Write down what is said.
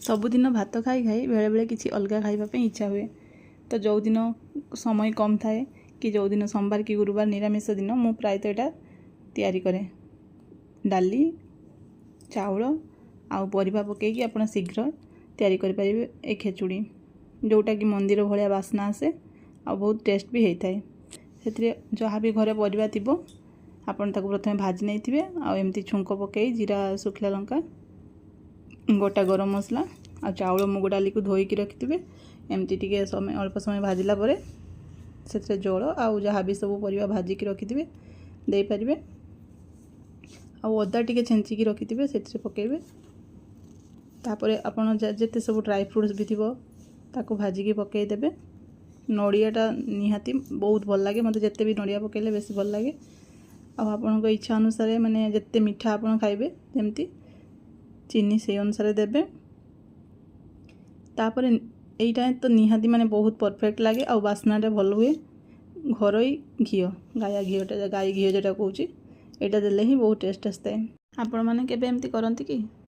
सबुदिन भात खाई खाई बेले बेले किसी अलग खावाई इच्छा हुए। तो जो दिन समय कम थाए कि जो दिन सोमवार कि गुरुवार निरामिष दिन मु प्रायतः यहाँ तैयारी करे डाली चाउल आउ परिबा पकईकि आपण शीघ्र तैयारी करि परिबे ए खेचुड़ी जोटा कि मंदिर भलिया बास्ना आसे आ बहुत टेस्ट भी होता है। से जहाँ भी घरे परिबा थिबो आपण ताको प्रथमे भाजी नहीं थिबे आ एमती छुंक पकई जीरा सुखला लंका गोटा गरम मसला आ चाउल मुग डाली को धोईकी रखिथे एमती टिके समय अल्प समय भाजिला परे से जल आउ जहाँ भी सब परिबा भाजिकी रखिथे दे पारिबे आ अदा टिके छेंचिकी रखिथे से पकेबे। तापरे आपण जेते सब ड्राई फ्रूट्स भी थिबो ताको भाजिकी पकई देबे। नड़ियाटा निहाती बहुत भल लगे मते जेते भी नड़िया पकेले बेसी भल लगे आ आपनको इच्छा अनुसार माने जेते मीठा आपण खाइबे जेमती चीनी से अनुसार देबे। तापरे एईटा तो निहाती माने बहुत परफेक्ट लगे आ बास्नाटा भल हुए। घरोई घी गाय घी जेटा कहूँ एटा देले ही बहुत टेस्ट आसता है। आपण माने केबे एमती करंती कि?